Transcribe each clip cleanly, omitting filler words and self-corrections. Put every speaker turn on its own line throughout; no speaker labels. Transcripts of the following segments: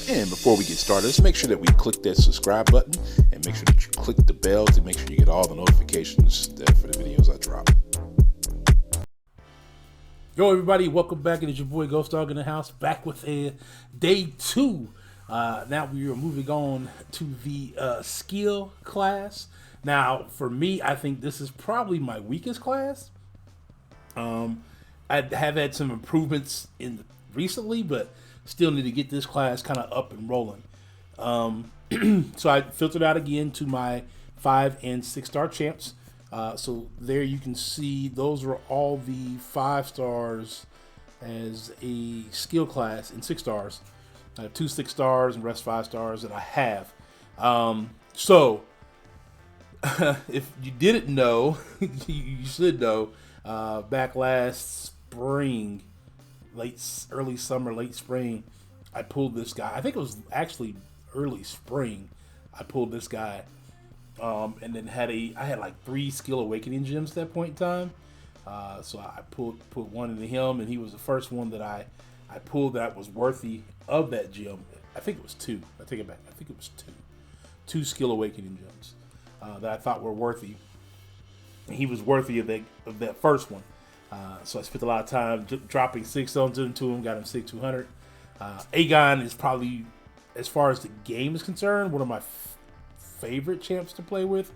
And before we get started, let's make sure that we click that subscribe button and make sure that you click the bell to make sure you get all the notifications for the videos I drop.
Yo, everybody, welcome back. It is your boy Ghostdog in the house, back with a day 2. Now we are moving on to the skill class. Now, for me, I think this is probably my weakest class. I have had some improvements recently, but still need to get this class kind of up and rolling. So I filtered out again to my 5 and 6 star champs. So there you can see those are all the 5 stars as a skill class in 6 stars. I have 2 6 stars and rest 5 stars that I have. So if you didn't know, you should know. Back last spring, early summer, late spring, I pulled this guy. I think it was actually early spring. I pulled this guy, and then I had like 3 skill awakening gems at that point in time. So I put one into him, and he was the first one that I pulled that was worthy of that gem. I think it was 2. I take it back. I think it was 2 skill awakening gems that I thought were worthy. He was worthy of that first one. So I spent a lot of time dropping 6 stones into him, got him 6,200. Aegon is probably, as far as the game is concerned, one of my favorite champs to play with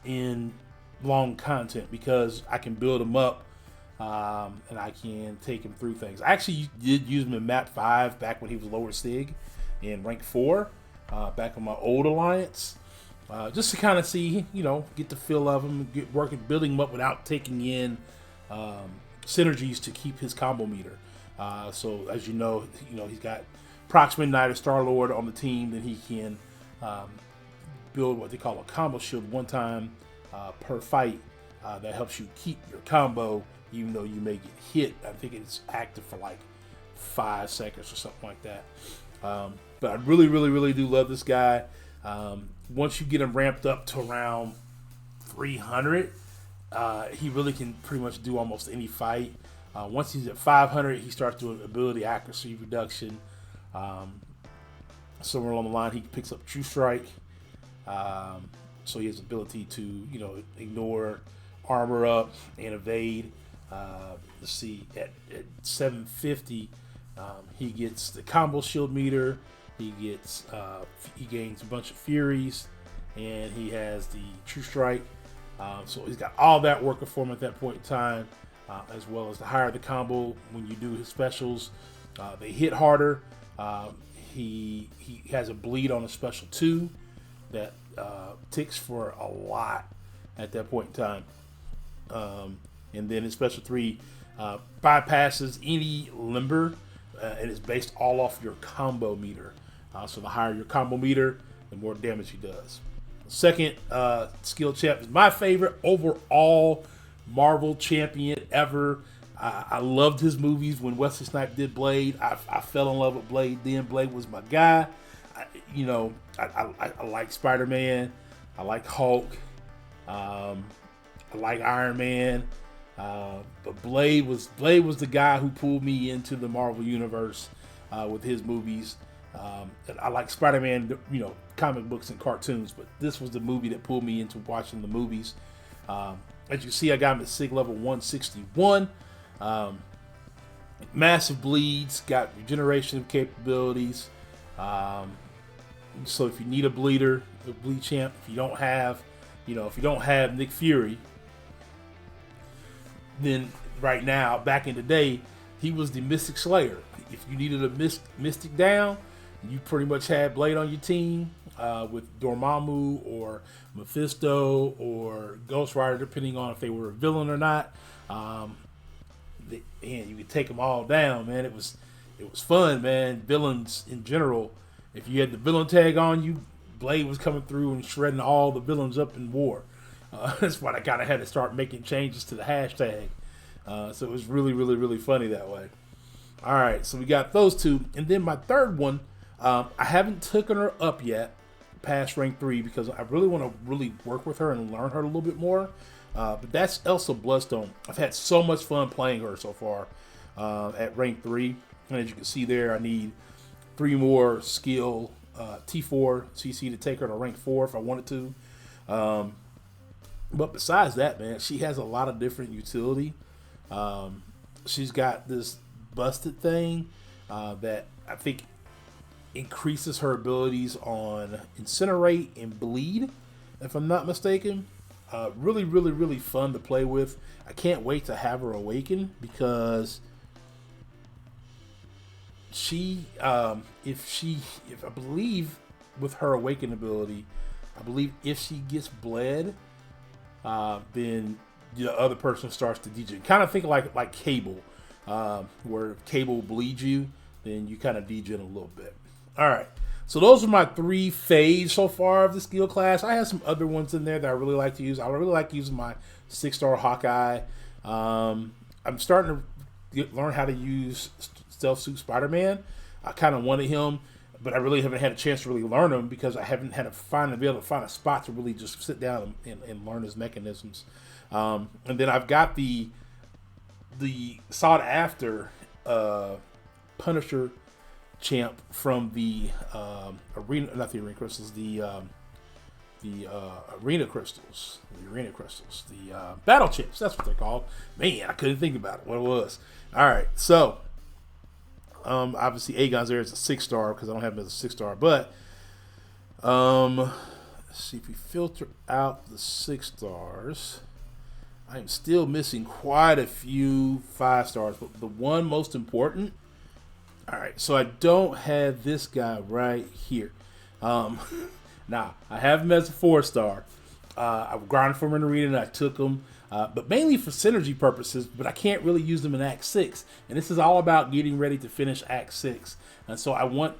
in long content because I can build him up and I can take him through things. I actually did use him in map 5 back when he was lower Sig in rank 4 back in my old alliance. Just to kind of see, get the feel of him, building him up without taking in synergies to keep his combo meter. So as you know, he's got Proximate Knight or Star-Lord on the team, then he can build what they call a combo shield one time per fight. That helps you keep your combo even though you may get hit. I think it's active for like 5 seconds or something like that. But I really, really, really do love this guy. Once you get him ramped up to around 300, he really can pretty much do almost any fight. Once he's at 500, he starts doing ability accuracy reduction. Somewhere along the line, he picks up True Strike. So he has the ability to, ignore, armor up, and evade. Let's see, at 750, he gets the combo shield meter. He gains a bunch of Furies, and he has the True Strike. So he's got all that working for him at that point in time, as well as the higher the combo. When you do his specials, they hit harder. He has a bleed on a special 2 that ticks for a lot at that point in time. And then his special 3 bypasses any limber, and it's based all off your combo meter. So the higher your combo meter, the more damage he does. Second skill champ is my favorite overall Marvel champion ever. I loved his movies when Wesley Snipes did Blade. I fell in love with Blade then. Blade was my guy. I like Spider-Man. I like Hulk. I like Iron Man. But Blade was the guy who pulled me into the Marvel universe with his movies. And I like Spider-Man, comic books and cartoons, but this was the movie that pulled me into watching the movies. As you can see, I got him at Sig level 161. Massive bleeds, got regeneration capabilities. So if you need a bleed champ, if you don't have Nick Fury, then right now, back in the day, he was the Mystic Slayer. If you needed a Mystic down, you pretty much had Blade on your team with Dormammu or Mephisto or Ghost Rider, depending on if they were a villain or not. And you could take them all down, man. It was fun, man. Villains in general, if you had the villain tag on you, Blade was coming through and shredding all the villains up in war. That's why I kind of had to start making changes to the hashtag. So it was really, really, really funny that way. All right, so we got those 2. And then my third one, I haven't taken her up yet past rank 3 because I really want to really work with her and learn her a little bit more. But that's Elsa Bloodstone. I've had so much fun playing her so far at rank 3. And as you can see there, I need 3 more skill T4 CC to take her to rank 4 if I wanted to. But besides that, man, she has a lot of different utility. She's got this busted thing that I think increases her abilities on Incinerate and Bleed, if I'm not mistaken. Really, really, really fun to play with. I can't wait to have her awaken because she, if I believe with her awaken ability, I believe if she gets bled, then the other person starts to degen. Kind of think like Cable, where if Cable bleeds you, then you kind of degen a little bit. All right, so those are my 3 faves so far of the skill class. I have some other ones in there that I really like to use. I really like using my 6-star Hawkeye. I'm starting to learn how to use Stealth Suit Spider-Man. I kind of wanted him, but I really haven't had a chance to really learn him because I haven't had to be able to find a spot to really just sit down and learn his mechanisms. And then I've got the sought after Punisher champ from the arena, not the arena crystals, the arena crystals, the battle chips. That's what they're called. Man, I couldn't think about it. What it was. All right, so obviously Aegon's there as a 6-star because I don't have him as a 6-star. But let's see if we filter out the 6-stars. I am still missing quite a few 5-stars, but the one most important. All right, so I don't have this guy right here. Now, I have him as a 4-star. I grinded for him in arena and I took him, but mainly for synergy purposes, but I can't really use them in Act 6. And this is all about getting ready to finish Act 6. And so I want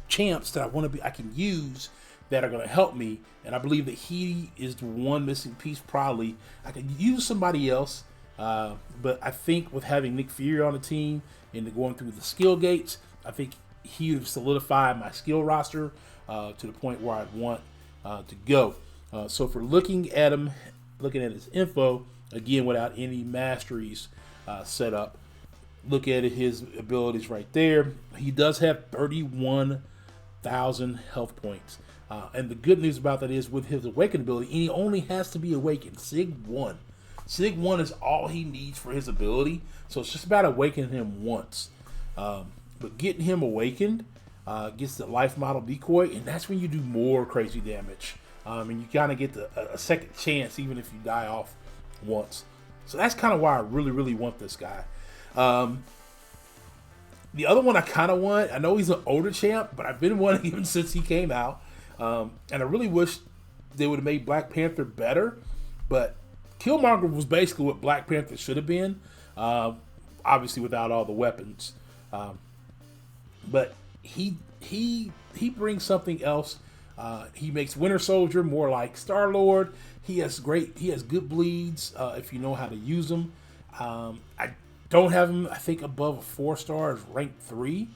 champs that I can use that are going to help me. And I believe that he is the one missing piece probably. I could use somebody else, but I think with having Nick Fury on the team and going through the skill gates, I think he would solidify my skill roster to the point where I'd want to go. So for looking at him, looking at his info, again, without any masteries set up, look at his abilities right there. He does have 31,000 health points. And the good news about that is with his awakened ability, and he only has to be awakened, Sig 1. Sig 1 is all he needs for his ability. So it's just about awakening him once. But getting him awakened gets the life model decoy, and that's when you do more crazy damage. And you kind of get a second chance even if you die off once. So that's kind of why I really, really want this guy. The other one I kind of want, I know he's an older champ, but I've been wanting him since he came out. And I really wish they would have made Black Panther better. But Killmonger was basically what Black Panther should have been. Obviously without all the weapons. But he brings something else. He makes Winter Soldier more like Star-Lord. He has good bleeds if you know how to use them. I don't have him, I think, above a 4-star, is rank 3,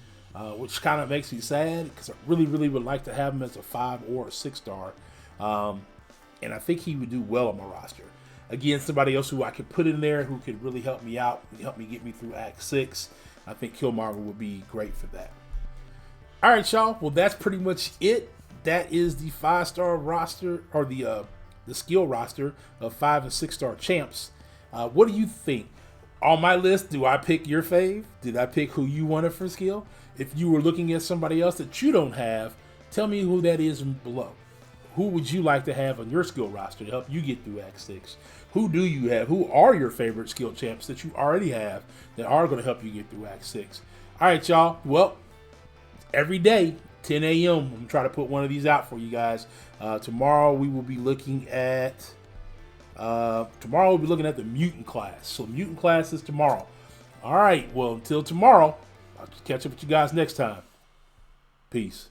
which kind of makes me sad because I really, really would like to have him as a 5 or a 6-star. And I think he would do well on my roster. Again, somebody else who I could put in there who could really help me out, help me get me through Act 6. I think Killmonger would be great for that. All right, y'all. Well, that's pretty much it. That is the 5-star roster, or the skill roster of 5 and 6-star champs. What do you think? On my list, do I pick your fave? Did I pick who you wanted for skill? If you were looking at somebody else that you don't have, tell me who that is below. Who would you like to have on your skill roster to help you get through Act 6? Who do you have? Who are your favorite skill champs that you already have that are going to help you get through Act 6? All right, y'all. Well, every day, 10 a.m., I'm going to try to put one of these out for you guys. Tomorrow, we will be looking at... tomorrow, we'll be looking at the mutant class. So, mutant class is tomorrow. All right. Well, until tomorrow, I'll catch up with you guys next time. Peace.